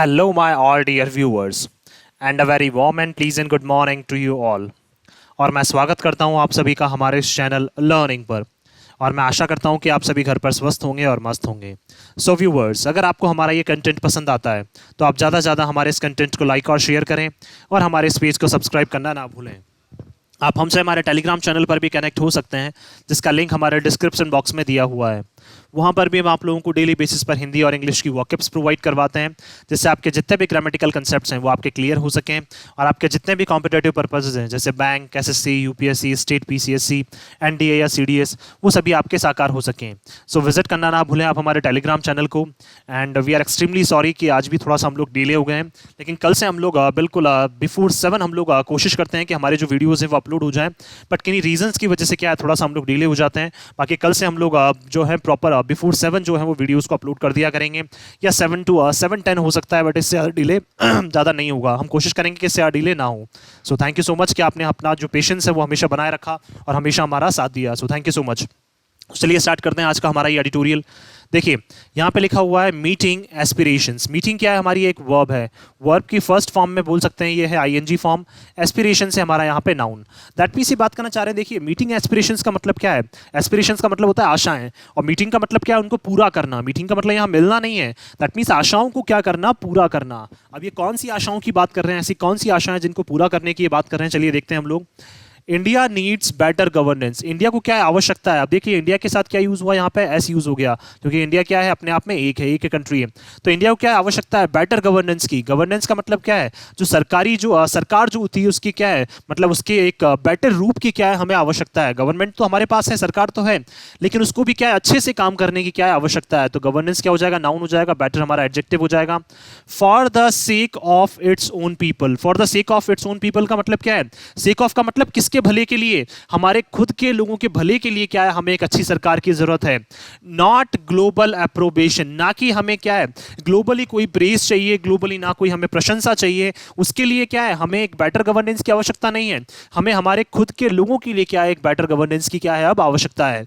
Hello, my all dear viewers, and a very warm and pleasant good morning to you all. और मैं स्वागत करता हूं आप सभी का हमारे इस चैनल लर्निंग पर। और मैं आशा करता हूं कि आप सभी घर पर स्वस्थ होंगे और मस्त होंगे। सो व्यूवर्स, अगर आपको हमारा ये कंटेंट पसंद आता है तो आप ज़्यादा से ज़्यादा हमारे इस कंटेंट को लाइक और शेयर करें और हमारे इस पेज को सब्सक्राइब करना ना भूलें। आप हमसे हमारे टेलीग्राम चैनल पर भी कनेक्ट हो सकते हैं, जिसका लिंक हमारे डिस्क्रिप्शन बॉक्स में दिया हुआ है। वहाँ पर भी हम आप लोगों को डेली बेसिस पर हिंदी और इंग्लिश की वॉकअप्स प्रोवाइड करवाते हैं, जिससे आपके जितने भी ग्रामेटिकल कंसेप्ट्स हैं वो आपके क्लियर हो सकें और आपके जितने भी कॉम्पिटेटिव पर्पसेज हैं जैसे bank, SSC, UPSC, state PCSC, NDA या सीडीएस, वो सभी आपके साकार हो सकें। सो विजिट करना ना भूलें आप हमारे टेलीग्राम चैनल को। And we are extremely sorry कि आज भी थोड़ा सा हम लोग डिले हो गए हैं, लेकिन कल से हम लोग बिल्कुल बिफोर 7 हम लोग कोशिश करते हैं कि हमारे जो वीडियोज़ हैं वो अपलोड हो जाएँ। बट किन्हीं रीजंस की वजह से क्या है, थोड़ा सा हम लोग डिले हो जाते हैं। बाकी कल से हम लोग जो है प्रॉपर बिफोर 7 जो है वो वीडियोस को अपलोड कर दिया करेंगे, या 7 to 7:10 हो सकता है, बट इससे ज़्यादा डिले ज़्यादा नहीं होगा। हम कोशिश करेंगे कि इससे ज़्यादा डिले ना हो। So thank you so much कि आपने अपना जो पेशेंस है वो हमेशा बनाए रखा और हमेशा हमारा साथ दिया। So thank you so much. चलिए स्टार्ट करते हैं आज का हमारा ये एडिटोरियल। देखिए यहाँ पे लिखा हुआ है मीटिंग एस्पिरेशंस। मीटिंग क्या है, हमारी एक वर्ब है। वर्ब की फर्स्ट फॉर्म में बोल सकते हैं ये है आईएनजी फॉर्म। एस्पिरेशन से हमारा यहाँ पे नाउन। दैट मीन्स ये बात करना चाह रहे हैं, देखिए मीटिंग एस्पिरेशंस का मतलब क्या है। एस्पिरेशंस का मतलब होता है आशाएं, और मीटिंग का मतलब क्या है, उनको पूरा करना। मीटिंग का मतलब यहाँ मिलना नहीं है। दैट मीन्स आशाओं को क्या करना, पूरा करना। अब ये कौन सी आशाओं की बात कर रहे हैं, ऐसी कौन सी आशाएं जिनको पूरा करने की ये बात कर रहे हैं, चलिए देखते हैं हम लोग। India needs better governance. India को क्या आवश्यकता है। अब देखिए इंडिया के साथ क्या यूज हुआ, यहाँ पे एस यूज हो गया, क्योंकि इंडिया क्या है, अपने आप में एक है, एक कंट्री है। तो इंडिया को क्या आवश्यकता है, बेटर गवर्नेंस की। गवर्नेंस का मतलब क्या है, जो सरकारी जो सरकार जो होती है उसकी क्या है, मतलब उसके एक बेटर रूप की क्या है हमें आवश्यकता है। गवर्नमेंट तो हमारे पास है, सरकार तो है, लेकिन उसको भी क्या है अच्छे से काम करने की क्या है आवश्यकता है। तो गवर्नेंस क्या हो जाएगा, नाउन हो जाएगा, बेटर हमारा एडजेक्टिव हो जाएगा। For the sake of its own people. For the sake of its own people का मतलब क्या है, सेक ऑफ का मतलब किसके भले के लिए, हमारे खुद के लोगों के भले के लिए क्या है हमें एक अच्छी सरकार की जरूरत है। नॉट ग्लोबल अप्रोबेशन, ना कि हमें क्या है ग्लोबली कोई प्रेज चाहिए, ग्लोबली ना कोई हमें प्रशंसा चाहिए। उसके लिए क्या है हमें एक बेटर गवर्नेंस की आवश्यकता नहीं है, हमें हमारे खुद के लोगों के लिए क्या है एक बेटर गवर्नेंस की क्या है अब आवश्यकता है।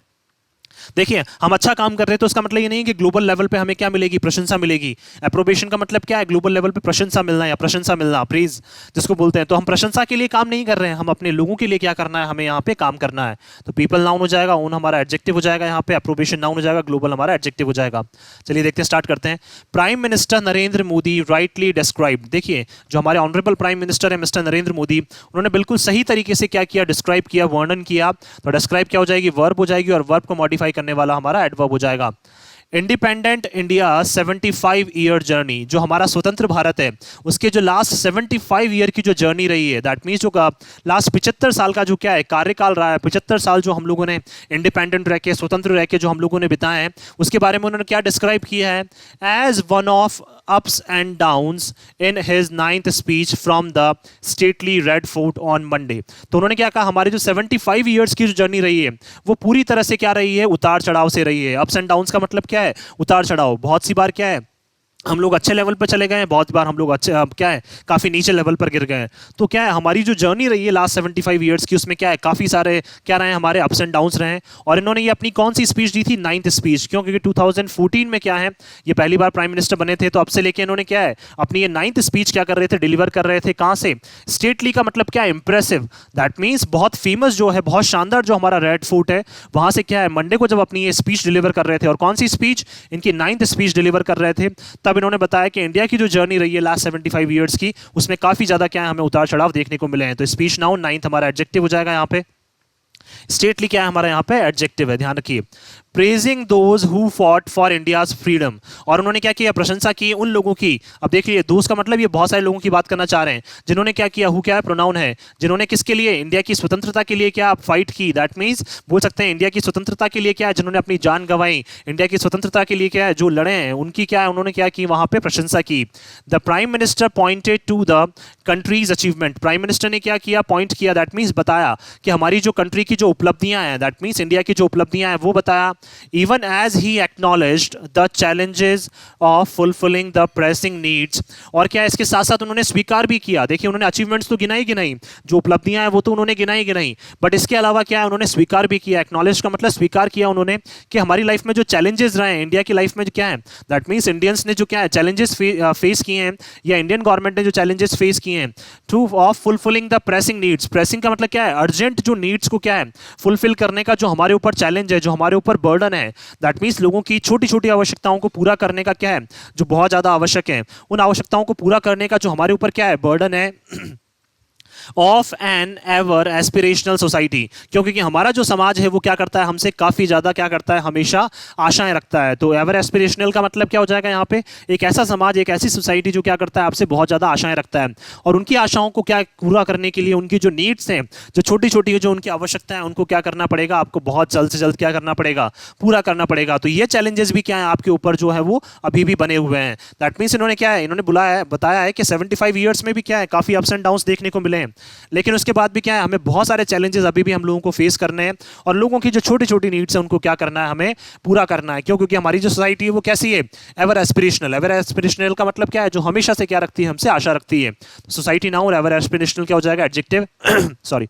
देखिए हम अच्छा काम कर रहे हैं तो उसका मतलब ये नहीं है कि ग्लोबल लेवल पे हमें क्या मिलेगी, प्रशंसा मिलेगी। अप्रोबेशन का मतलब क्या है, ग्लोबल लेवल पे प्रशंसा मिलना या प्रशंसा मिलना, प्रेज जिसको बोलते हैं। तो हम प्रशंसा के लिए काम नहीं कर रहे हैं, हम अपने लोगों के लिए क्या करना है, हमें यहाँ पे काम करना है। तो पीपल नाउन हो जाएगा, ओन हमारा एडजेक्टिव हो जाएगा, यहाँ पे अप्रोबेशन नाउन हो जाएगा, ग्लोबल हमारा एडजेक्टिव हो जाएगा। चलिए देखते हैं, स्टार्ट करते हैं। Prime minister Narendra Modi rightly describe. देखिए जो हमारे ऑनरेबल प्राइम मिनिस्टर है मिस्टर नरेंद्र मोदी, उन्होंने बिल्कुल सही तरीके से क्या किया, डिस्क्राइब किया, वर्णन किया। तो डिस्क्राइब क्या हो जाएगी, वर्ब हो जाएगी, और वर्ब को मॉडिफाई करने वाला हमारा एडवर्ब हो जाएगा। Independent India 75 year journey. जो हमारा स्वतंत्र भारत है उसके जो लास्ट 75 ईयर की जो जर्नी रही है, दैट मीन्स जो लास्ट 75 साल का जो क्या है कार्यकाल रहा है, 75 साल जो हम लोगों ने इंडिपेंडेंट रह के, स्वतंत्र रह के जो हम लोगों ने बिताए हैं, उसके बारे में उन्होंने क्या डिस्क्राइब किया है, as one of ups and downs in his 9th speech from the stately Red Fort on Monday। तो उन्होंने क्या कहा, हमारे जो 75 ईयर्स की जो जर्नी रही है वो पूरी तरह से क्या रही है, उतार चढ़ाव से रही है। अप्स एंड डाउन्स का मतलब क्या है, उतार चढ़ाव। बहुत सी बार क्या है हम लोग अच्छे लेवल पर चले गए हैं, बहुत बार हम लोग अच्छे क्या है काफ़ी नीचे लेवल पर गिर गए हैं। तो क्या है हमारी जो जर्नी रही है लास्ट 75 ईयर्स की, उसमें क्या है काफ़ी सारे क्या रहे हैं हमारे अप्स एंड डाउन्स रहे हैं। और इन्होंने ये अपनी कौन सी स्पीच दी थी, 9th स्पीच। क्यों, क्योंकि 2014 में क्या है ये पहली बार प्राइम मिनिस्टर बने थे, तो अब से लेके इन्होंने क्या है अपनी ये 9th स्पीच क्या कर रहे थे, डिलीवर कर रहे थे। कहाँ से, स्टेटली का मतलब क्या है, इंप्रेसिव। दैट मीन्स बहुत फेमस जो है, बहुत शानदार जो हमारा रेड फोर्ट है, वहाँ से क्या है मंडे को जब अपनी ये स्पीच डिलीवर कर रहे थे। और कौन सी स्पीच, इनकी 9th स्पीच डिलीवर कर रहे थे, तब इन्होंने बताया कि इंडिया की जो जर्नी रही है लास्ट 75 ईयर्स की, उसमें काफी ज्यादा क्या है हमें उतार चढ़ाव देखने को मिले हैं। तो स्पीच नाउन, 9th हमारा एडजेक्टिव हो जाएगा यहाँ पे। स्टेटली क्या है हमारा यहाँ पे एडजेक्टिव है, ध्यान रखिए। Praising those who fought for India's freedom. और उन्होंने क्या किया, प्रशंसा की उन लोगों की। अब देखिए दोस्त का मतलब ये बहुत सारे लोगों की बात करना चाह रहे हैं, जिन्होंने क्या किया, हु क्या है प्रोनाउन है, जिन्होंने किसके लिए, इंडिया की स्वतंत्रता के लिए क्या फाइट की। दैट मीन्स बोल सकते हैं इंडिया की स्वतंत्रता के लिए क्या है, जिन्होंने अपनी जान गंवाई, इंडिया की स्वतंत्रता के लिए क्या है जो लड़े हैं, उनकी क्या है उन्होंने क्या की, वहां पे प्रशंसा की। The prime minister pointed to the country's achievement. Prime minister ने क्या किया, पॉइंट किया, दैट मीन्स बताया कि हमारी जो कंट्री की जो उपलब्धियां हैं, दैट मीन्स इंडिया की जो उपलब्धियां हैं वो बताया। Even as he acknowledged the challenges of fulfilling the pressing needs, और क्या इसके साथ साथ उन्होंने स्वीकार भी किया, देखिए उन्होंने अचीवमेंट्स तो गिनाई गिनाई, जो उपलब्धियां हैं वो तो उन्होंने गिनाई गिनाई, बट इसके अलावा क्या है उन्होंने स्वीकार भी किया। एक्नॉलेज का मतलब स्वीकार किया उन्होंने कि हमारी लाइफ में जो चैलेंजेस रहे हैं, इंडिया की लाइफ में जो क्या है, दैट मीन्स इंडियंस ने जो क्या है चैलेंजेस फेस किए हैं, या इंडियन गवर्नमेंट ने जो चैलेंजेस फेस किए हैं through of fulfilling the pressing needs. Pressing का मतलब क्या है, अर्जेंट जो नीड्स को क्या है फुलफिल करने का जो हमारे ऊपर चैलेंज है, जो हमारे ऊपर बर्डन है, दैट मीन्स लोगों की छोटी छोटी आवश्यकताओं को पूरा करने का क्या है, जो बहुत ज़्यादा आवश्यक है, उन आवश्यकताओं को पूरा करने का जो हमारे ऊपर क्या है बर्डन है of an ever aspirational society. क्योंकि हमारा जो समाज है वो क्या करता है, हमसे काफ़ी ज़्यादा क्या करता है, हमेशा आशाएं रखता है। तो एवर एस्पिरेशनल का मतलब क्या हो जाएगा यहाँ पे, एक ऐसा समाज, एक ऐसी सोसाइटी जो क्या करता है, आपसे बहुत ज़्यादा आशाएं रखता है, और उनकी आशाओं को क्या पूरा करने के लिए उनकी जो नीड्स हैं, जो छोटी छोटी जो उनकी आवश्यकता है, उनको क्या करना पड़ेगा, आपको बहुत जल्द से जल्द क्या करना पड़ेगा, पूरा करना पड़ेगा। तो ये चैलेंजेस भी क्या है आपके ऊपर जो है वो अभी भी बने हुए हैं। दैट मीन्स इन्होंने क्या है, इन्होंने बताया है कि 75 ईयर्स में भी क्या है काफ़ी अप्स एंड डाउन्स देखने को मिले हैं, लेकिन उसके बाद भी क्या है हमें बहुत सारे चैलेंजेस अभी भी हम लोगों को फेस करने हैं, और लोगों की जो छोटी छोटी नीड्स है उनको क्या करना है, हमें पूरा करना है। क्यों? क्योंकि हमारी जो सोसाइटी है वो कैसी है, एवर एस्पिरेशनल। एवर एस्पिरेशनल का मतलब क्या है, जो हमेशा से क्या रखती है, हमसे आशा रखती है। सोसाइटी नाउन, एवर एस्पिरेशनल क्या हो जाएगा, adjective sorry,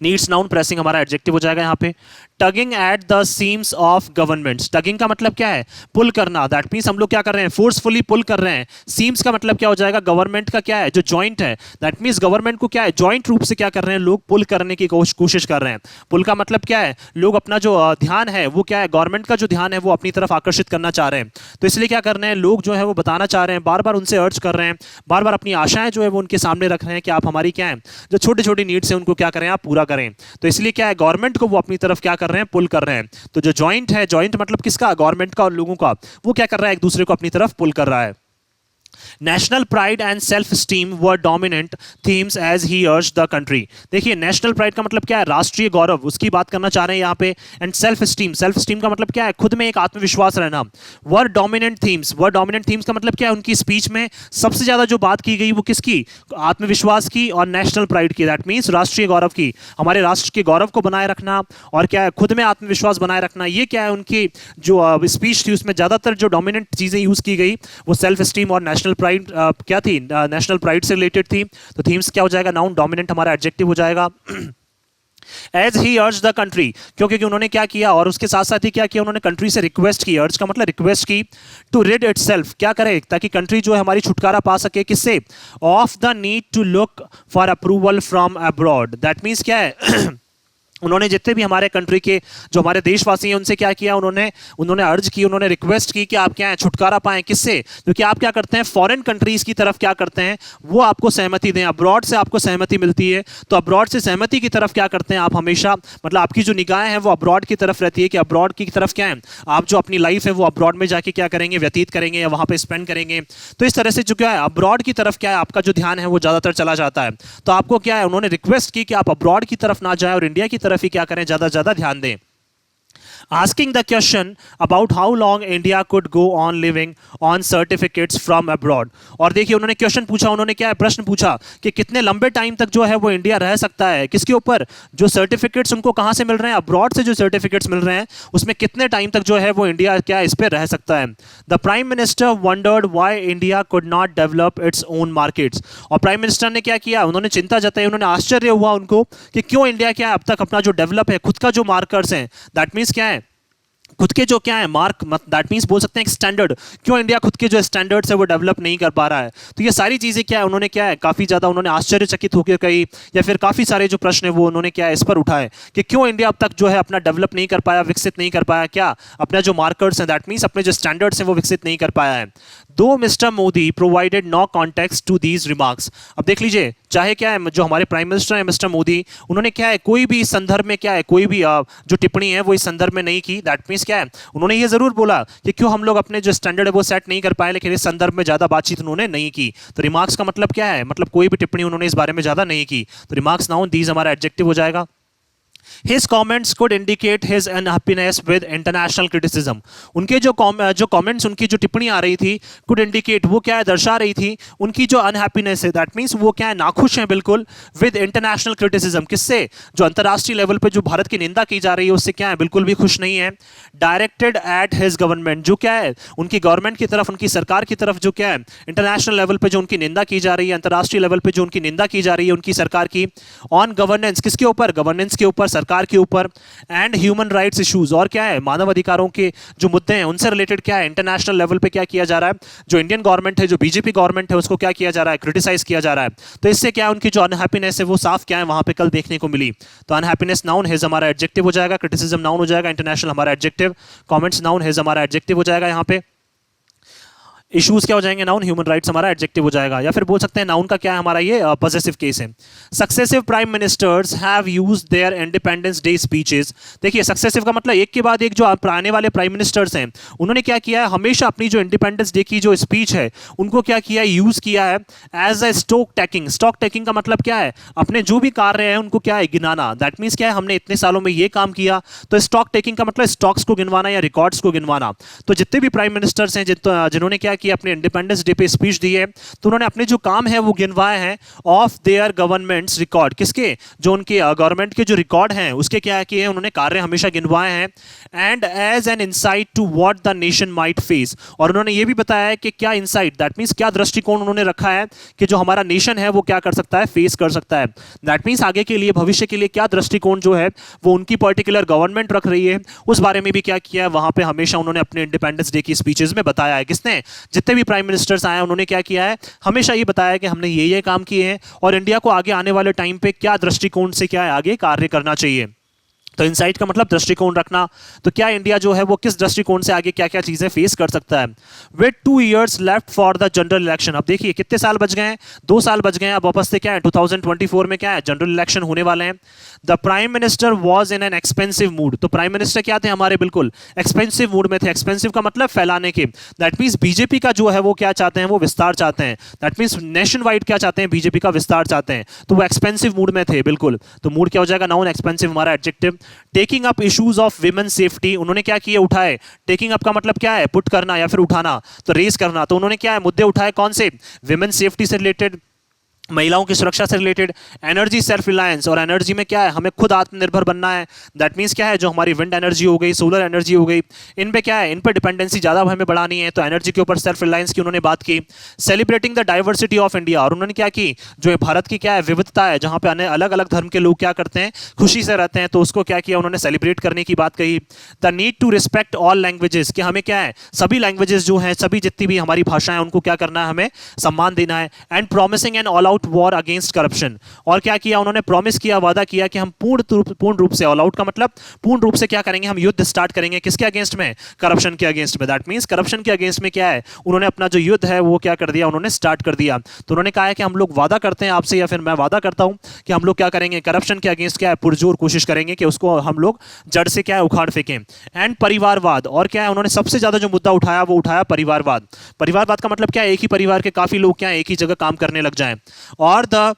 needs noun, pressing हमारा एडजेक्टिव हो जाएगा यहाँ पे। Tugging at the seams of governments, tugging का मतलब क्या है, पुल करना। दैट मीन्स हम लोग क्या कर रहे हैं, फोर्सफुली पुल कर रहे हैं। सीम्स का मतलब क्या हो जाएगा, गवर्नमेंट का क्या है, जो जॉइंट है, दैट मीन्स गवर्नमेंट को क्या है, जॉइंट रूप से क्या कर रहे हैं, लोग पुल करने की कोशिश कर रहे हैं। पुल का मतलब क्या है, लोग अपना जो ध्यान है वो क्या है, गवर्नमेंट का जो ध्यान है वो अपनी तरफ आकर्षित करना चाह रहे हैं। तो इसलिए क्या कर रहे हैं, लोग जो है वो बताना चाह रहे हैं, बार बार उनसे अर्ज कर रहे हैं, बार बार अपनी आशाएं जो है वो उनके सामने रख रहे हैं कि आप हमारी क्या है, जो छोटी छोटी नीड्स है उनको क्या करें, आप पूरा करें। तो इसलिए क्या है, गवर्नमेंट को वो अपनी तरफ क्या कर रहे हैं, पुल कर रहे हैं। तो जो जॉइंट है, जॉइंट मतलब किसका, गवर्नमेंट का और लोगों का, वो क्या कर रहा है, एक दूसरे को अपनी तरफ पुल कर रहा है। National pride and self esteem were dominant themes as he urged the country. देखिए नेशनल प्राइड का मतलब क्या है, राष्ट्रीय गौरव, उसकी बात करना चाह रहे हैं यहाँ पे। एंड सेल्फ स्टीम का मतलब क्या है, खुद में एक आत्मविश्वास रहना। वर डोमिनेंट थीम्स का मतलब क्या है, उनकी स्पीच में सबसे ज्यादा जो बात की गई वो किसकी, आत्मविश्वास की और नेशनल प्राइड की। दैट मीन्स राष्ट्रीय गौरव की, हमारे राष्ट्र के गौरव को बनाए रखना और क्या है, खुद में आत्मविश्वास बनाए रखना। ये क्या है, उनकी जो स्पीच थी उसमें ज्यादातर जो डोमिनेंट चीजें यूज की गई वो सेल्फ स्टीम और नेशनल प्राइड क्या थी, नेशनल प्राइड से रिलेटेड थी। तो थीम्स क्या हो जाएगा, नाउन, डोमिनेंट हमारा एडजेक्टिव हो जाएगा। As he urged the country, क्योंकि उन्होंने क्या किया, और उसके साथ साथ ही क्या किया, उन्होंने कंट्री से रिक्वेस्ट की। अर्ज का मतलब रिक्वेस्ट की, टू रिड इटसेल्फ, क्या करे, ताकि कंट्री जो है हमारी छुटकारा पा सके, किससे, of the need to look for approval from abroad. That means क्या है उन्होंने जितने भी हमारे कंट्री के जो हमारे देशवासी हैं उनसे क्या किया, उन्होंने अर्ज की, उन्होंने रिक्वेस्ट की कि आप क्या है, छुटकारा पाएं, किससे, क्योंकि आप क्या करते हैं, फॉरेन कंट्रीज की तरफ क्या करते हैं, वो आपको सहमति दें, अब्रॉड से आपको सहमति मिलती है, तो अब्रॉड से सहमति की तरफ क्या करते हैं आप हमेशा, मतलब आपकी जो निगाहें हैं वो अब्रॉड की तरफ रहती है, कि अब्रॉड की तरफ क्या है, आप जो अपनी लाइफ है वो अब्रॉड में जाके क्या करेंगे, व्यतीत करेंगे या वहाँ पे स्पेंड करेंगे। तो इस तरह से जो क्या है, अब्रॉड की तरफ क्या है, आपका जो ध्यान है वो ज़्यादातर चला जाता है। तो आपको क्या है, उन्होंने रिक्वेस्ट की कि आप अब्रॉड की तरफ ना जाए और इंडिया की तरफ ही क्या करें, ज्यादा से ज्यादा ध्यान दें। Asking the question about how long India could go on living on certificates from abroad। और देखिए उन्होंने क्वेश्चन पूछा, उन्होंने क्या है, प्रश्न पूछा कि कितने लंबे टाइम तक जो है वो इंडिया रह सकता है, किसके ऊपर, जो सर्टिफिकेट्स उनको कहां से मिल रहे हैं, अब्रॉड से जो सर्टिफिकेट्स मिल रहे हैं उसमें कितने टाइम तक जो है वो इंडिया क्या इस पर रह सकता है। The prime minister wondered why India could not develop its own markets. और प्राइम मिनिस्टर ने क्या किया, उन्होंने चिंता जताई, उन्होंने आश्चर्य हुआ उनको कि क्यों इंडिया क्या है अब तक अपना जो डेवलप है, खुद का जो मार्कर्स हैं, दैट मीन्स क्या है, खुद के जो क्या है मार्क, दैट मीन्स बोल सकते हैं स्टैंडर्ड, क्यों इंडिया खुद के जो स्टैंडर्ड्स है वो डेवलप नहीं कर पा रहा है। तो ये सारी चीज़ें क्या है, उन्होंने क्या है काफ़ी ज़्यादा उन्होंने आश्चर्यचकित होकर कही, या फिर काफ़ी सारे जो प्रश्न है वो उन्होंने क्या है इस पर उठाए कि क्यों इंडिया अब तक जो है अपना डेवलप नहीं कर पाया, विकसित नहीं कर पाया, क्या अपना जो मार्कर्स हैं, दैट मीन्स अपने जो स्टैंडर्ड्स हैं वो विकसित नहीं कर पाया है। Though Mr Modi provided no context to these remarks. अब देख लीजिए, चाहे क्या है जो हमारे प्राइम मिनिस्टर हैं मिस्टर मोदी, उन्होंने क्या है कोई भी इस संदर्भ में क्या है, कोई भी जो टिप्पणी है वो इस संदर्भ में नहीं की। दैट मीन्स क्या है, उन्होंने ये जरूर बोला कि क्यों हम लोग अपने जो स्टैंडर्ड है वो सेट नहीं कर पाए, लेकिन इस संदर्भ में ज्यादा बातचीत उन्होंने नहीं की। तो रिमार्क्स का मतलब क्या है, मतलब कोई भी टिप्पणी उन्होंने इस बारे में ज्यादा नहीं की। तो रिमार्क्स नाउन, दीज हमारा एडजेक्टिव हो जाएगा। His comments could indicate his unhappiness with international criticism. उनके जो comments, उनकी जो टिप्पणी आ रही थी, could indicate, वो क्या है, दर्शा रही थी उनकी जो unhappiness है, that means वो क्या है, नाखुश हैं बिल्कुल with international criticism. किससे? जो अंतर्राष्ट्रीय लेवल पे जो भारत की निंदा की जा रही है उससे क्या है, बिल्कुल भी खुश नहीं है. Directed at his government, जो क्या है, उनकी गवर्नमेंट की तरफ, उनकी सरकार की तरफ जो क्या है, इंटरनेशनल लेवल पे जो उनकी निंदा की जा रही है, अंतर्राष्ट्रीय लेवल पे जो उनकी निंदा की जा रही है उनकी सरकार की, ऑन गवर्नेंस, किसके ऊपर, गवर्नेंस के ऊपर, सरकार के ऊपर, एंड ह्यूमन राइट्स इश्यूज, और क्या है, मानव अधिकारों के जो मुद्दे हैं उनसे रिलेटेड क्या है, इंटरनेशनल लेवल पे क्या किया जा रहा है, जो इंडियन गवर्नमेंट है, जो बीजेपी गवर्नमेंट है, उसको क्या किया जा रहा है, क्रिटिसाइज किया जा रहा है. तो इससे क्या है, उनकी जो अनहैप्पीनेस है वो साफ क्या है वहां पे कल देखने को मिली. तो अनहैप्पीनेस नाउन, हिज हमारा एडजेक्टिव हो जाएगा, क्रिटिसिज्म नाउन हो जाएगा, इंटरनेशनल हमारा एडजेक्टिव, कमेंट्स नाउन, हिज हमारा एडजेक्टिव हो जाएगा, यहाँ पे इश्यूज क्या हो जाएंगे, नाउन, ह्यूमन राइट्स हमारा एडजेक्टिव हो जाएगा, या फिर बोल सकते हैं नाउन का क्या है हमारा ये पॉसेसिव केस है. Successive prime ministers have used their independence day speeches. देखिए सक्सेसिव का मतलब एक के बाद एक जो आने वाले प्राइम मिनिस्टर्स हैं उन्होंने क्या किया है, हमेशा अपनी जो इंडिपेंडेंस डे की जो स्पीच है उनको क्या किया है, यूज किया है as a stock taking. Stock taking का मतलब क्या है, अपने जो भी कार्य है उनको क्या है, गिनाना. दैट मीन्स क्या है, हमने इतने सालों में ये काम किया. तो स्टॉक टेकिंग का मतलब स्टॉक्स को गिनवाना या रिकॉर्ड्स को गिनवाना. तो जितने भी प्राइम मिनिस्टर्स हैं जिन्होंने क्या किया, अपने इंडिपेंडेंस डे पे स्पीच दी है, तो उन्होंने अपने जो काम है वो गिनवाए हैं ऑफ देयर गवर्नमेंट्स रिकॉर्ड. किसके, जो उनके गवर्नमेंट के जो रिकॉर्ड हैं उसके क्या किए हैं, उन्होंने कार्य हमेशा गिनवाए हैं. And as an insight to what the nation might face, और उन्होंने ये भी बताया है कि क्या इंसाइट, दैट मींस क्या दृष्टिकोण उन्होंने रखा है कि जो हमारा नेशन है वो क्या कर सकता है, फेस कर सकता है. दैट मींस आगे के लिए, भविष्य के लिए क्या दृष्टिकोण जो है वो उनकी पर्टिकुलर गवर्नमेंट रख रही है, उस बारे में भी क्या किया है वहां पे हमेशा उन्होंने अपने इंडिपेंडेंस डे की स्पीचेस में बताया है. किसने, जितने भी प्राइम मिनिस्टर्स आए उन्होंने क्या किया है, हमेशा ये बताया कि हमने ये काम किए हैं और इंडिया को आगे आने वाले टाइम पे क्या दृष्टिकोण से क्या है आगे कार्य करना चाहिए. तो इनसाइट का मतलब दृष्टिकोण रखना. तो क्या इंडिया जो है वो किस दृष्टिकोण से आगे क्या क्या चीजें फेस कर सकता है. With 2 years left for the general election. अब देखिए कितने साल बच गए हैं, 2 साल बच गए हैं. अब वापस से क्या है, 2024 में क्या है, जनरल इलेक्शन होने वाले हैं. The prime minister was in an expensive mood. तो प्राइम मिनिस्टर क्या थे हमारे, बिल्कुल एक्सपेंसिव मूड में थे. एक्सपेंसिव का मतलब फैलाने के. दैट मीन्स बीजेपी का जो है वो क्या चाहते हैं, वो विस्तार चाहते हैं. दैट मीन्स नेशन वाइड क्या चाहते हैं, बीजेपी का विस्तार चाहते हैं. तो वो एक्सपेंसिव मूड में थे बिल्कुल. तो मूड क्या हो जाएगा, नाउन, एक्सपेंसिव हमारा adjective. Taking up issues of women safety. उन्होंने क्या किए, उठाए. टेकिंग अप का मतलब क्या है, पुट करना या फिर उठाना, तो रेस करना. तो उन्होंने क्या है, मुद्दे उठाए, कौन से, विमेन सेफ्टी से रिलेटेड, महिलाओं की सुरक्षा से रिलेटेड. एनर्जी सेल्फ रिलायंस, और एनर्जी में क्या है, हमें खुद आत्मनिर्भर बनना है. दैट मीन्स क्या है, जो हमारी विंड एनर्जी हो गई, सोलर एनर्जी हो गई, इन पे क्या है, इन पे डिपेंडेंसी ज़्यादा हमें बढ़ानी है. तो एनर्जी के ऊपर सेल्फ रिलायंस की उन्होंने बात की. Celebrating the diversity of India, और उन्होंने क्या की, जो भारत की क्या है विविधता है, जहाँ पे अलग अलग धर्म के लोग क्या करते हैं, खुशी से रहते हैं, तो उसको क्या किया उन्होंने, सेलिब्रेट करने की बात कही. The need to respect all languages, कि हमें क्या है, सभी लैंग्वेजेस जो हैं, सभी जितनी भी हमारी भाषाएं उनको क्या करना है, हमें सम्मान देना है. And promising an all out war against corruption, और क्या किया उन्होंने, प्रॉमिस किया, वादा किया कि हम पूर्ण रूप से, ऑल आउट का मतलब पूर्ण रूप से क्या करेंगे, हम युद्ध स्टार्ट करेंगे. किसके अगेंस्ट में, करप्शन के अगेंस्ट में. दैट मींस करप्शन के अगेंस्ट में क्या है, उन्होंने अपना जो युद्ध है वो क्या कर दिया, उन्होंने स्टार्ट कर दिया. तो उन्होंने कहा है कि हम लोग वादा करते हैं आपसे, या फिर मैं वादा करता हूं कि हम लोग क्या करेंगे, करप्शन के अगेंस्ट क्या है, पुरजोर कोशिश करेंगे कि उसको हम लोग जड़ से क्या है, उखाड़ फेंकें. एंड परिवारवाद, और क्या है, उन्होंने सबसे ज्यादा जो मुद्दा उठाया वो उठाया परिवारवाद. परिवारवाद का मतलब क्या है, एक ही परिवार के काफी लोग क्या है एक ही जगह काम करने लग जाएं. और the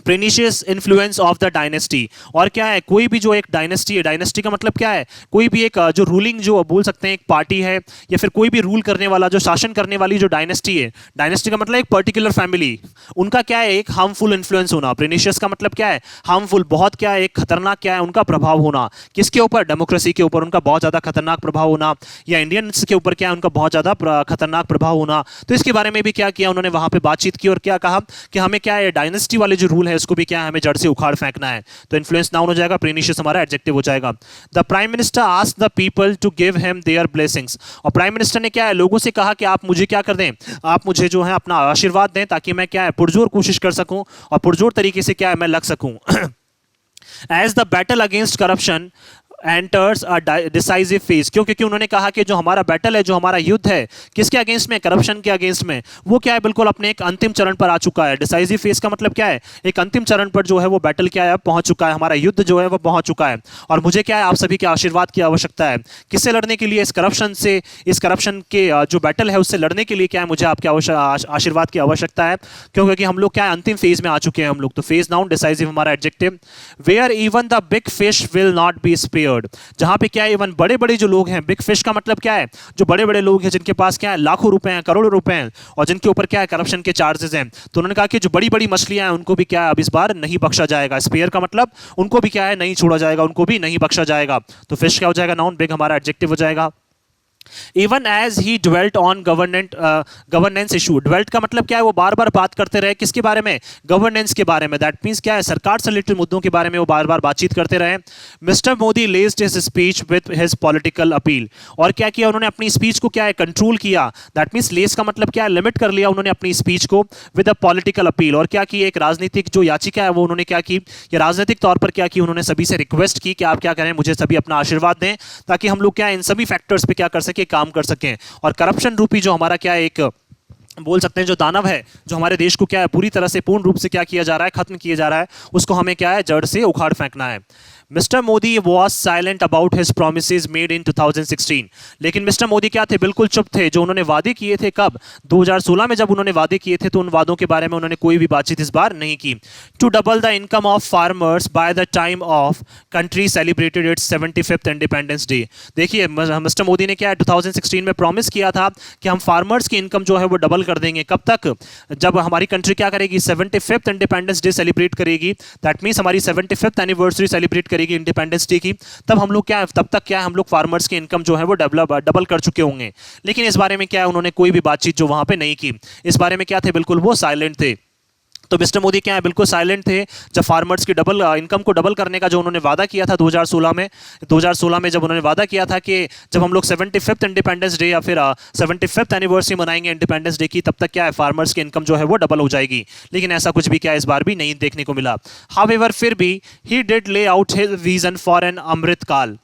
pernicious influence of the dynasty, और क्या है, कोई भी जो एक डायनेस्टी है, डायनेस्टी का मतलब क्या है, कोई भी एक जो रूलिंग जो बोल सकते हैं एक पार्टी है, या फिर कोई भी रूल करने वाला, जो शासन करने वाली जो डायनेस्टी है, डायनेस्टी का मतलब एक पर्टिकुलर फैमिली, उनका क्या है, एक हार्मफुल इन्फ्लुएंस होना. प्रेनिशियस का मतलब क्या है, हार्मफुल, बहुत क्या है, एक खतरनाक क्या है, उनका प्रभाव होना. किसके ऊपर, डेमोक्रेसी के ऊपर उनका बहुत ज्यादा खतरनाक प्रभाव होना, या इंडियंस के ऊपर क्या है, उनका बहुत ज्यादा खतरनाक प्रभाव होना. तो इसके बारे में भी क्या किया उन्होंने, वहां पे बातचीत की, और क्या कहा कि हमें क्या है, डायनेस्टी वाले जो रूल है उसको भी क्या हमें जड़ से उखाड़ फेंकना है. तो इन्फ्लुएंस नाउन हो जाएगा, प्रेनिशियस हमारा एडजेक्टिव हो जाएगा. The prime minister asked the people to give him their blessings, और प्राइम मिनिस्टर ने क्या है, लोगों से कहा कि आप मुझे क्या कर दें, आप मुझे जो है अपना आशीर्वाद दें, ताकि मैं क्या है पुरजोर कोशिश कर सकूं और पुरजोर तरीके से क्या है मैं लग सकूं. As the battle against corruption enters a decisive phase. क्यों? क्योंकि उन्होंने कहा कि जो हमारा बैटल है, जो हमारा युद्ध है, किसके अगेंस्ट में? करप्शन के अगेंस्ट में, वो क्या है, बिल्कुल अपने एक अंतिम चरण पर आ चुका है। डिसाइसिव फेज का मतलब क्या है? एक अंतिम चरण पर जो है वो बैटल क्या है, पहुंच चुका है, हमारा युद्ध जो है वो पहुंच चुका है। और मुझे क्या है, आप सभी के आशीर्वाद की आवश्यकता है। किससे लड़ने के लिए? इस करप्शन से, इस करप्शन के जो बैटल है उससे लड़ने के लिए क्या है, मुझे आपके आशीर्वाद की आवश्यकता है। क्यों? क्योंकि हम लोग क्या है, अंतिम फेज में आ चुके हैं हम लोग। तो फेज नाउन, डिसाइसिव हमारा adjective. Where even the big fish will not be spared, जहां पे क्या है, इवन बड़े बड़े जो लोग हैं, बिग फिश का मतलब क्या है, जो बड़े बड़े लोग हैं जिनके पास क्या है, लाखों रुपए हैं, करोड़ों रुपए हैं, और जिनके ऊपर क्या है, करप्शन के चार्जेस हैं। तो उन्होंने कहा कि जो बड़ी बड़ी मछलियां हैं उनको भी क्या है, अब इस बार नहीं बख्शा जाएगा। स्पेयर का मतलब उनको भी क्या है, नहीं छोड़ा जाएगा, उनको भी नहीं बख्शा जाएगा। तो फिश क्या हो जाएगा, नाउन, बिग हमारा एडजेक्टिव हो जाएगा। Even as he dwelt on governance issue, dwelt का मतलब क्या है, वो बार बार बात करते रहे, किसके बारे में? गवर्नेंस के बारे में। दैट मीन्स क्या है, सरकार से रिलेटेड मुद्दों के बारे में वो बार बार बातचीत करते रहे। Mister Modi लेस्ड his speech with his political appeal, और क्या किया उन्होंने, अपनी स्पीच को क्या है, कंट्रोल किया। दैट मीन्स लेस का मतलब क्या है, लिमिट कर लिया उन्होंने अपनी स्पीच को विद अ पॉलिटिकल अपील। और क्या की, एक राजनीतिक जो याचिका है वो उन्होंने क्या की, ये राजनीतिक तौर पर क्या की, उन्होंने सभी से रिक्वेस्ट की कि आप क्या करें, मुझे सभी अपना आशीर्वाद दें, ताकि हम लोग क्या इन सभी फैक्टर्स पे क्या कर सके, काम कर सकें। और करप्शन रूपी जो हमारा क्या है, एक बोल सकते हैं जो दानव है, जो हमारे देश को क्या है, पूरी तरह से पूर्ण रूप से क्या किया जा रहा है, खत्म किया जा रहा है, उसको हमें क्या है, जड़ से उखाड़ फेंकना है। Mister Modi was silent about his promises made in 2016, लेकिन मिस्टर मोदी क्या थे, बिल्कुल चुप थे। जो उन्होंने वादे किए थे, कब? 2016 में जब उन्होंने वादे किए थे, तो उन वादों के बारे में उन्होंने कोई भी बातचीत इस बार नहीं की। To double the income of farmers by the time of country celebrated its 75th independence day. देखिए मिस्टर मोदी ने क्या है, 2016 में प्रॉमिस किया था कि हम फार्मर्स की इनकम जो है वो डबल कर देंगे। कब तक? जब हमारी कंट्री क्या करेगी, 75th इंडिपेंडेंस डे सेलिब्रेट करेगी। दैट मीन्स हमारी 75th एनिवर्सरी सेलिब्रेट करेगी इंडिपेंडेंस डे की। तब हम लोग क्या है, तब तक क्या है, हम लोग फार्मर्स की इनकम जो है वो डबल कर चुके होंगे। लेकिन इस बारे में क्या है, उन्होंने कोई भी बातचीत जो वहां पे नहीं की। इस बारे में क्या थे, बिल्कुल वो साइलेंट थे। तो मिस्टर मोदी क्या है, बिल्कुल साइलेंट थे जब फार्मर्स की डबल इनकम को डबल करने का जो उन्होंने वादा किया था 2016 में जब उन्होंने वादा किया था कि जब हम लोग 75th इंडिपेंडेंस डे या फिर 75th एनिवर्सरी मनाएंगे इंडिपेंडेंस डे की, तब तक क्या है, फार्मर्स की इनकम जो है वो डबल हो जाएगी। लेकिन ऐसा कुछ भी क्या है, इस बार भी नहीं देखने को मिला। हाउएवर फिर भी he did lay out his vision for an Amrit Kaal.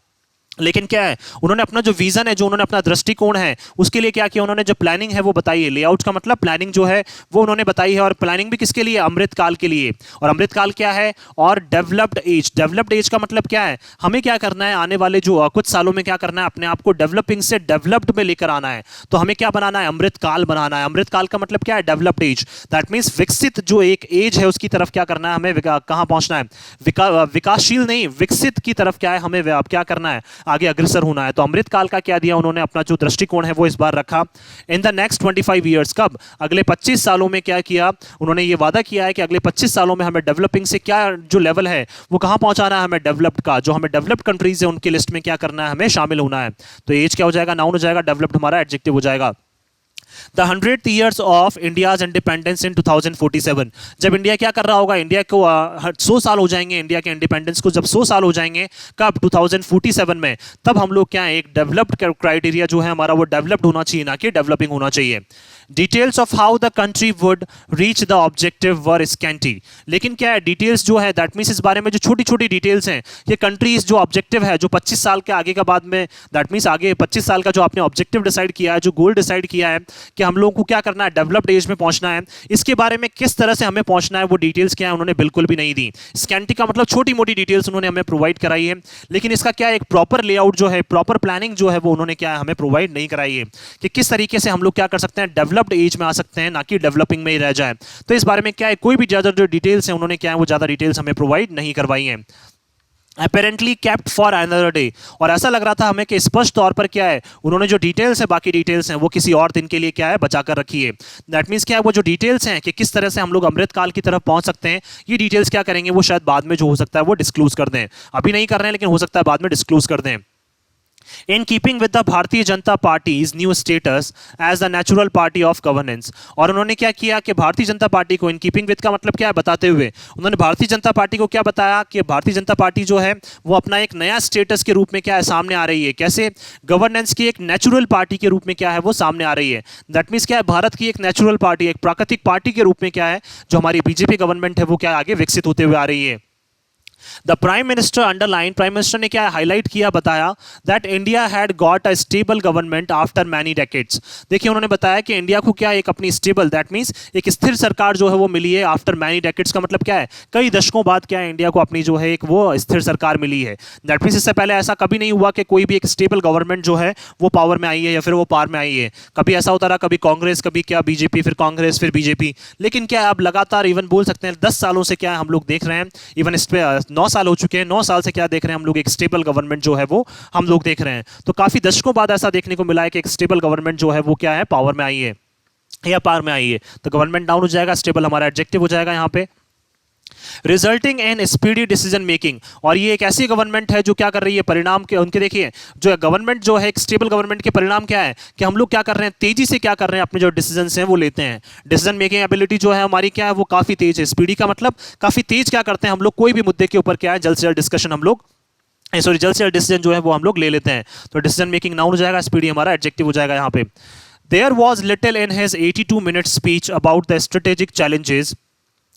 लेकिन क्या है, उन्होंने अपना जो विजन है, जो उन्होंने अपना दृष्टिकोण है, उसके लिए क्या किया, उन्होंने जो प्लानिंग है वो बताई है। लेआउट का मतलब प्लानिंग जो है वो उन्होंने बताई है, और प्लानिंग भी किसके लिए, अमृत काल के लिए। और अमृत काल क्या है, और डेवलप्ड एज। डेवलप्ड एज का मतलब क्या है, हमें क्या करना है, आने वाले जो कुछ सालों में क्या करना है, अपने आप को डेवलपिंग से डेवलप्ड में लेकर आना है। तो हमें क्या बनाना है, अमृत काल बनाना है। अमृत काल का मतलब क्या है, डेवलप्ड एज। दैट मीन्स विकसित जो एक एज है उसकी तरफ क्या करना है, हमें कहां पहुंचना है, विकासशील नहीं, विकसित की तरफ क्या है, हमें क्या करना है, आगे अग्रसर होना है। तो अमृत काल का क्या दिया उन्होंने, अपना जो दृष्टिकोण है वो इस बार रखा। इन द नेक्स्ट 25 ईयर्स, कब? अगले 25 सालों में क्या किया उन्होंने, ये वादा किया है कि अगले 25 सालों में हमें डेवलपिंग से क्या जो लेवल है वो कहां पहुंचाना है, हमें डेवलप्ड का, जो हमें डेवलप्ड कंट्रीज है उनकी लिस्ट में क्या करना है, हमें शामिल होना है। तो एज क्या हो जाएगा, नाउन हो जाएगा, डेवलप्ड हमारा एडजेक्टिव हो जाएगा। The 100th years of India's independence in 2047, जब इंडिया क्या कर रहा होगा, इंडिया को 100 साल हो जाएंगे, इंडिया के इंडिपेंडेंस को जब 100 साल हो जाएंगे, कब? 2047 में। तब हम लोग क्या है, एक डेवलप्ड क्राइटेरिया जो है हमारा वो डेवलप्ड होना चाहिए, ना कि डेवलपिंग होना चाहिए। Details of how the country would reach the objective were scanty, लेकिन क्या है, डिटेल्स जो है, दैट मीन्स इस बारे में जो छोटी छोटी डिटेल्स हैं, ये कंट्रीज जो ऑब्जेक्टिव है, जो 25 साल के आगे का बाद में, दैट मीन्स आगे 25 साल का जो आपने ऑब्जेक्टिव डिसाइड किया है, जो गोल डिसाइड किया है कि हम लोगों को क्या करना है, डेवलप्ड एज में पहुंचना है, इसके बारे में किस तरह से हमें पहुंचना है, वो डिटेल्स क्या है, उन्होंने बिल्कुल भी नहीं दी। स्कैंटी का मतलब छोटी मोटी डिटेल्स उन्होंने हमें प्रोवाइड कराई है, लेकिन इसका क्या है, एक प्रॉपर लेआउट जो है, प्रॉपर प्लानिंग जो है वो उन्होंने क्या है, हमें प्रोवाइड नहीं कराई है कि किस तरीके से हम लोग क्या कर सकते हैं, डेवलप्ड एज में आ सकते हैं, ना कि डेवलपिंग में ही रह जाए। तो इस बारे में क्या है, कोई भी ज्यादा जो डिटेल्स हैं उन्होंने क्या है, वो ज्यादा डिटेल्स हमें प्रोवाइड नहीं करवाई हैं। Apparently kept for another day, और ऐसा लग रहा था हमें कि स्पष्ट तौर पर क्या है, उन्होंने जो डिटेल्स है, बाकी डिटेल्स हैं वो किसी और दिन के लिए क्या है, बचा कर रखी है। दैट मीन्स क्या है, वो जो डिटेल्स हैं कि किस तरह से हम लोग अमृत काल की तरफ पहुंच सकते हैं, ये डिटेल्स क्या करेंगे, वो शायद बाद में जो हो सकता है वो डिस्क्लोज कर दें। अभी नहीं कर रहे हैं, लेकिन हो सकता है बाद में डिस्क्लोज कर दें। In keeping with the Bharatiya Janata party's new status as the natural party of governance, और उन्होंने क्या किया कि भारतीय जनता पार्टी को, इन कीपिंग विद का मतलब क्या है, बताते हुए उन्होंने भारतीय जनता पार्टी को क्या बताया कि भारतीय जनता पार्टी जो है वो अपना एक नया स्टेटस के रूप में क्या है, सामने आ रही है। कैसे? गवर्नेंस की एक नेचुरल पार्टी के रूप में क्या है, वो सामने आ रही है। दैट मीन्स क्या है, भारत की एक नेचुरल पार्टी, एक प्राकृतिक पार्टी के रूप में क्या है, जो हमारी बीजेपी गवर्नमेंट है वो क्या आगे विकसित होते हुए आ रही है। The prime minister underline, prime minister ने क्या हाईलाइट किया, बताया that India had got a stable government after many decades. देखिए उन्होंने बताया कि इंडिया को क्या एक अपनी स्टेबल, दैट मींस एक स्थिर सरकार जो है वो मिली है आफ्टर मैनी डेकेड्स। का मतलब क्या है, कई दशकों बाद क्या है इंडिया को अपनी जो है एक वो स्थिर सरकार मिली है। दैट मींस इससे पहले ऐसा कभी नहीं हुआ कि कोई भी एक स्टेबल गवर्नमेंट जो है वो पावर में आई है या फिर वो पावर में आई है। कभी ऐसा होता रहा, कभी कांग्रेस, कभी क्या बीजेपी, फिर कांग्रेस, फिर बीजेपी। लेकिन क्या है अब लगातार इवन बोल सकते हैं 10 सालों से क्या है हम लोग देख रहे हैं, इवन इस पे 9 साल हो चुके हैं, 9 साल से क्या देख रहे हैं हम लोग, एक स्टेबल गवर्नमेंट जो है वो हम लोग देख रहे हैं। तो काफी दशकों बाद ऐसा देखने को मिला है कि एक स्टेबल गवर्नमेंट जो है वो क्या है पावर में आई है या पावर में आई है। तो गवर्नमेंट डाउन हो जाएगा, स्टेबल हमारा एडजेक्टिव हो जाएगा यहाँ पे। Resulting in speedy decision making, और ये एक ऐसी गवर्नमेंट है जो क्या कर रही है, परिणाम के उनके देखिए जो गवर्नमेंट जो है एक स्टेबल गवर्नमेंट के परिणाम क्या है कि हम लोग क्या कर रहे हैं, तेजी से क्या कर रहे हैं, अपने जो डिसीजन हैं वो लेते हैं। डिसीजन मेकिंग एबिलिटी जो है हमारी क्या है वो काफी तेज है। स्पीडी का मतलब काफी तेज क्या करते हैं हम लोग, कोई भी मुद्दे के ऊपर क्या है जल्द से जल्द डिस्कशन हम लोग सॉरी जल्द से जल्द डिसीजन जो है वो हम लोग ले लेते हैं। तो डिसीजन मेकिंग नाउन हो जाएगा, स्पीडी हमारा एडजेक्टिव हो जाएगा यहाँ पे। There was little in his 82-minute speech about the strategic challenges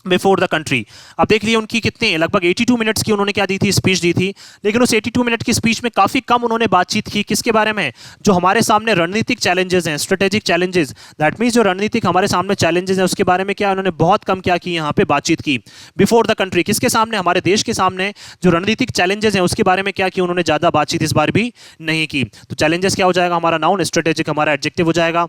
before the country. अब देख लिए उनकी कितने लगभग 82 मिनट्स की उन्होंने क्या दी थी, स्पीच दी थी। लेकिन उस 82 मिनट की स्पीच में काफी कम उन्होंने बातचीत की किसके बारे में, जो हमारे सामने रणनीतिक चैलेंजेस हैं, स्ट्रेटेजिक चैलेंजेस। दैट मींस जो रणनीतिक हमारे सामने चैलेंजेस हैं उसके बारे में क्या उन्होंने बहुत कम क्या की यहाँ पे बातचीत की। बिफोर द कंट्री किसके सामने, हमारे देश के सामने जो रणनीतिक चैलेंजेस हैं उसके बारे में क्या की उन्होंने ज्यादा बातचीत इस बार भी नहीं की। तो चैलेंजेस क्या हो जाएगा हमारा नाउन, स्ट्रेटेजिक हमारा एडजेक्टिव हो जाएगा।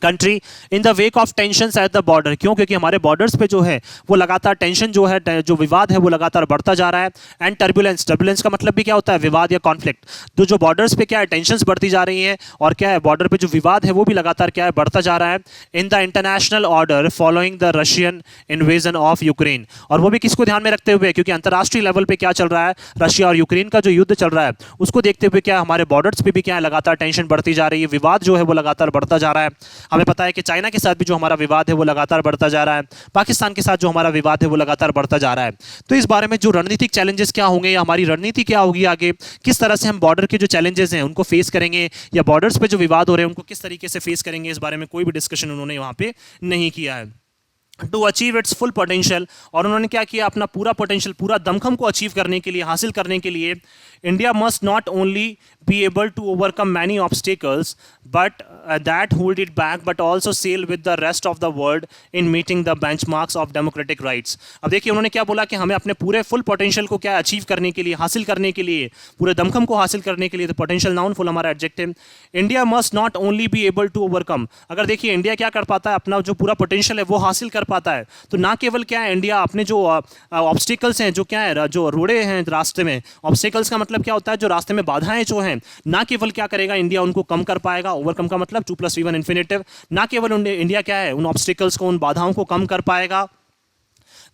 Country in the wake of tension at the border, क्यों, क्योंकि हमारे बॉर्डर्स पे जो है वो लगातार टेंशन जो है, जो विवाद है वो लगातार बढ़ता जा रहा है। एंड टर्बुलेंस, टर्बुलेंस का मतलब भी क्या होता है, विवाद या कॉन्फ्लिक्ट। तो जो बॉर्डर्स पे क्या है टेंशंस बढ़ती जा रही है और क्या है बॉर्डर पे जो विवाद है वो भी लगातार क्या है बढ़ता जा रहा है। In the international order following the Russian invasion of Ukraine, और वो भी किसको ध्यान में रखते हुए, क्योंकि अंतर्राष्ट्रीय लेवल पे क्या चल रहा है, रशिया और यूक्रेन का जो युद्ध चल रहा है उसको देखते हुए क्या हमारे बॉर्डर्स पे भी क्या है लगातार टेंशन बढ़ती जा रही है, विवाद जो है वो लगातार बढ़ता जा रहा है। हमें पता है कि चाइना के साथ भी जो हमारा विवाद है वो लगातार बढ़ता जा रहा है, पाकिस्तान के साथ जो हमारा विवाद है वो लगातार बढ़ता जा रहा है। तो इस बारे में जो रणनीतिक चैलेंजेस क्या होंगे या हमारी रणनीति क्या होगी आगे, किस तरह से हम बॉर्डर के जो चैलेंजेस हैं उनको फेस करेंगे या बॉर्डर्स पे जो विवाद हो रहे हैं उनको किस तरीके से फेस करेंगे, इस बारे में कोई भी डिस्कशन उन्होंने वहां पे नहीं किया है। To achieve its full potential, और उन्होंने क्या किया, अपना पूरा पोटेंशियल, पूरा दमखम को अचीव करने के लिए, हासिल करने के लिए, India must not only be able to overcome many obstacles but that hold it back but also sail with the rest of the world in meeting the benchmarks of democratic rights। अब देखिए उन्होंने क्या बोला कि हमें अपने पूरे full potential को क्या अचीव करने के लिए, हासिल करने के लिए, पूरे दमखम को हासिल करने के लिए, तो पोटेंशियल नाउन फुल हमारा adjective. India must not only be able to overcome, अगर देखिए इंडिया क्या कर पाता है, अपना जो पूरा पोटेंशियल है वो हासिल कर पाता है, तो ना केवल क्या है इंडिया अपने जो ऑब्स्टिकल्स हैं, जो क्या है जो रोड़े हैं रास्ते में, ऑब्स्टिकल्स का मतलब क्या होता है जो रास्ते में बाधाएं जो हैं, ना केवल क्या करेगा इंडिया उनको कम कर पाएगा, ओवरकम का मतलब 2+V1 इन्फिनेटिव, ना केवल इंडिया क्या है उन ऑब्स्टिकल्स को, उन बाधाओं को कम कर पाएगा,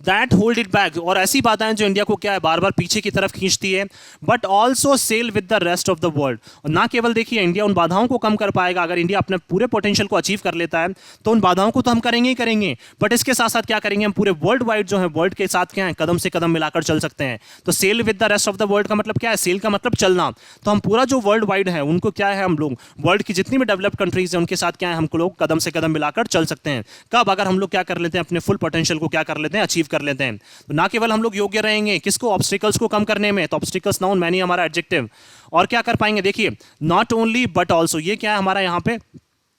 दैट होल्ड इट बैक, और ऐसी बाधाएं जो इंडिया को क्या है बार बार पीछे की तरफ खींचती है, but also sell with the rest of the world, और ना केवल देखिए इंडिया उन बाधाओं को कम कर पाएगा, अगर इंडिया अपने पूरे पोटेंशियल को अचीव कर लेता है तो उन बाधाओं को तो हम करेंगे ही करेंगे, बट इसके साथ साथ क्या करेंगे हम पूरे वर्ल्ड वाइड जो है वर्ल्ड के साथ क्या है कदम से कदम मिलाकर चल सकते हैं। तो sell with the rest of the world का मतलब क्या है, सेल का मतलब चलना, तो हम पूरा जो वर्ल्ड वाइड है उनको क्या है हम लोग वर्ल्ड की जितनी भी डेवलप्ड कंट्रीज है उनके साथ क्या है हम लोग कदम से कदम मिलाकर चल सकते हैं। कब, अगर हम लोग क्या कर लेते हैं अपने फुल पोटेंशियल को क्या कर लेते हैं अचीव कर लेते हैं। तो ना केवल हम लोग योग्य रहेंगे किसको, ऑब्स्टिकल्स को कम करने में, तो ऑब्स्टिकल्स नाउन मैनी हमारा एडजेक्टिव, और क्या कर पाएंगे देखिए नॉट ओनली बट ऑल्सो, ये क्या है हमारा यहाँ पे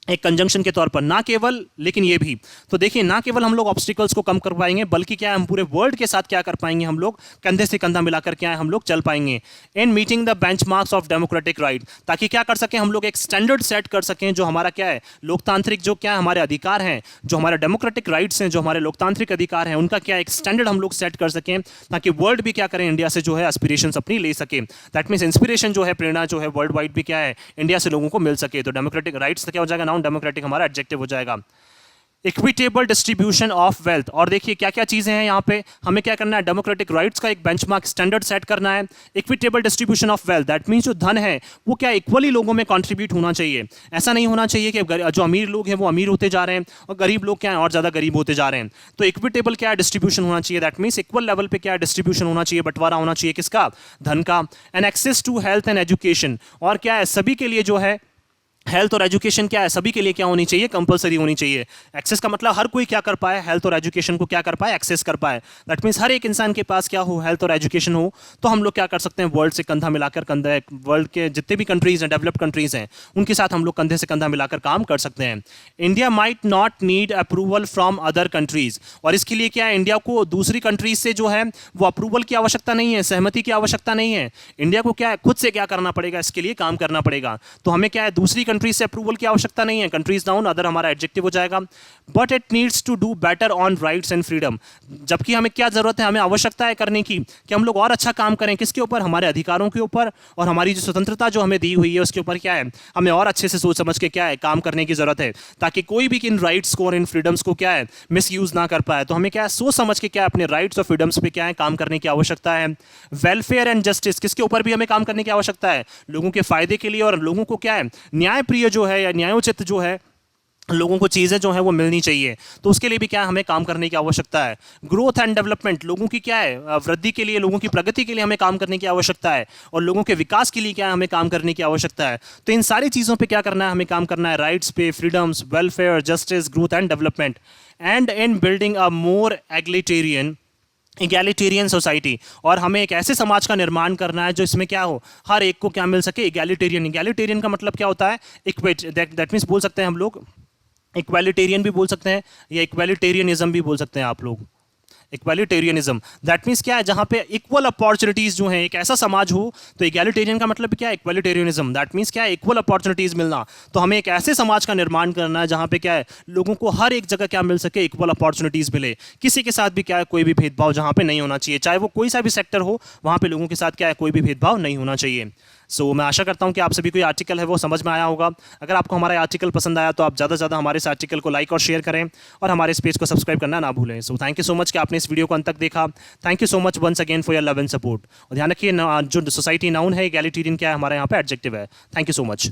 एक कंजंक्शन के तौर पर, ना केवल लेकिन ये भी। तो देखिए ना केवल हम लोग ऑब्स्टिकल्स को कम कर पाएंगे बल्कि क्या है हम पूरे वर्ल्ड के साथ क्या कर पाएंगे, हम लोग कंधे से कंधा मिलाकर क्या है हम लोग चल पाएंगे। In meeting the benchmarks of democratic right, ताकि क्या कर सकें हम लोग एक स्टैंडर्ड सेट कर सकें जो हमारा क्या है लोकतांत्रिक जो क्या है हमारे अधिकार हैं, जो हमारे डेमोक्रेटिक राइट्स हैं, जो हमारे लोकतांत्रिक अधिकार हैं उनका क्या एक स्टैंडर्ड हम लोग सेट कर सकें, ताकि वर्ल्ड भी क्या करें इंडिया से जो है एस्पिरेशंस अपनी ले सके। दैट मीन्स इंस्पिरेशन जो है, प्रेरणा जो है वर्ल्ड वाइड भी क्या है इंडिया से लोगों को मिल सके। तो डेमोक्रेटिक राइट्स क्या हो जाएगा नाउन, डेमोक्रेटिक हमारा एडजेक्टिव हो जाएगा। इक्विटेबल डिस्ट्रीब्यूशन ऑफ वेल्थ, और देखिए क्या क्या चीजें हैं यहाँ पे, हमें क्या करना है डेमोक्रेटिक राइट्स का एक बेंचमार्क स्टैंडर्ड सेट करना है। Equitable distribution of wealth, that means जो धन है वो क्या इक्वली लोगों में कंट्रीब्यूट होना चाहिए। ऐसा नहीं होना चाहिए कि जो अमीर लोग हैं वो अमीर होते जा रहे हैं और गरीब लोग क्या है और ज्यादा गरीब होते जा रहे हैं। तो इक्विटेबल क्या है डिस्ट्रीब्यूशन होना चाहिए, दैट मींस इक्वल लेवल पे क्या है डिस्ट्रीब्यूशन होना चाहिए, बंटवारा होना चाहिए किसका, धन का। And access to health and education, और क्या है सभी के लिए जो है हेल्थ और एजुकेशन क्या है, सभी के लिए क्या होनी चाहिए, कंपलसरी होनी चाहिए। एक्सेस का मतलब हर कोई क्या कर पाए, हेल्थ और एजुकेशन को क्या कर पाए, एक्सेस कर पाए। दैट मीन्स हर एक इंसान के पास क्या हो, हेल्थ और एजुकेशन हो। तो हम लोग क्या कर सकते हैं, वर्ल्ड से कंधा मिलाकर कंधा, वर्ल्ड के जितने भी कंट्रीज हैं, डेवलप्ड कंट्रीज हैं, उनके साथ हम लोग कंधे से कंधा मिलाकर काम कर सकते हैं। India might not need approval from other countries, और इसके लिए क्या है, इंडिया को दूसरी कंट्रीज से जो है वो अप्रूवल की आवश्यकता नहीं है, सहमति की आवश्यकता नहीं है। इंडिया को क्या है, खुद से क्या करना पड़ेगा, इसके लिए काम करना पड़ेगा। तो हमें क्या है, दूसरी कंट्रीज से अप्रूवल की आवश्यकता नहीं है। कंट्रीज डाउन, अदर हमारा एडजेक्टिव हो जाएगा। But it needs to do better on rights and freedom, जबकि हमें क्या जरूरत है, हमें आवश्यकता है करने की कि हम लोग और अच्छा काम करें, किसके ऊपर, हमारे अधिकारों के ऊपर, और हमारी जो स्वतंत्रता जो हमें दी हुई है उसके ऊपर क्या है, हमें और अच्छे से सोच समझ के क्या है काम करने की जरूरत है, ताकि कोई भी इन राइट्स को और इन फ्रीडम्स को क्या है मिस यूज ना कर पाए। तो हमें क्या है, सोच समझ के क्या है, अपने राइट्स और फ्रीडम्स पे क्या है काम करने की आवश्यकता है। वेलफेयर एंड जस्टिस, किसके ऊपर भी हमें काम करने की आवश्यकता है, लोगों के फायदे के लिए, और लोगों को क्या है, न्यायप्रिय जो है या न्यायोचित जो है, लोगों को चीज़ें जो है वो मिलनी चाहिए। तो उसके लिए भी क्या है, हमें काम करने की आवश्यकता है। ग्रोथ एंड डेवलपमेंट, लोगों की क्या है, वृद्धि के लिए, लोगों की प्रगति के लिए हमें काम करने की आवश्यकता है, और लोगों के विकास के लिए क्या है, हमें काम करने की आवश्यकता है। तो इन सारी चीज़ों पे क्या करना है, हमें काम करना है, राइट्स पे, freedoms, welfare, justice, growth and development, and in building a more egalitarian society. और हमें एक ऐसे समाज का निर्माण करना है जो इसमें क्या हो, हर एक को क्या मिल सके, इगैलिटेरियन। इगैलिटेरियन का मतलब क्या होता है, इक्वेट, दैट मीन्स बोल सकते हैं हम लोग इक्वालिटेरियन भी बोल सकते हैं, या इक्वालिटेरियनिज्म भी बोल सकते हैं आप लोग। इक्वालिटेरियनिज्म दैट मीन्स क्या है, जहां पे इक्वल अपॉर्चुनिटीज जो हैं, एक ऐसा समाज हो। तो इक्वालिटेरियन का मतलब क्या है, इक्वालिटेरियनिज्म, दैट मीन्स क्या है, इक्वल अपॉर्चुनिटीज मिलना। तो हमें एक ऐसे समाज का निर्माण करना है जहां पे क्या है, लोगों को हर एक जगह क्या मिल सके, इक्वल अपॉर्चुनिटीज मिले। किसी के साथ भी क्या है, कोई भी भेदभाव जहां पे नहीं होना चाहिए, चाहे वो कोई सा भी सेक्टर हो, वहां पे लोगों के साथ क्या है, कोई भी भेदभाव नहीं होना चाहिए। मैं आशा करता हूं कि आप सभी को ये आर्टिकल है वो समझ में आया होगा। अगर आपको हमारा आर्टिकल पसंद आया तो आप ज़्यादा से ज़्यादा हमारे इस आर्टिकल को लाइक और शेयर करें, और हमारे इस पेज को सब्सक्राइब करना ना भूलें। थैंक यू सो मच कि आपने इस वीडियो को अंत तक देखा। Thank you so much once again for your love and support. और ध्यान रखिए, जो सोसाइटी नाउन है, इगैलिटेरियन क्या है, हमारे यहाँ पे एडजेक्टिव है। Thank you so much.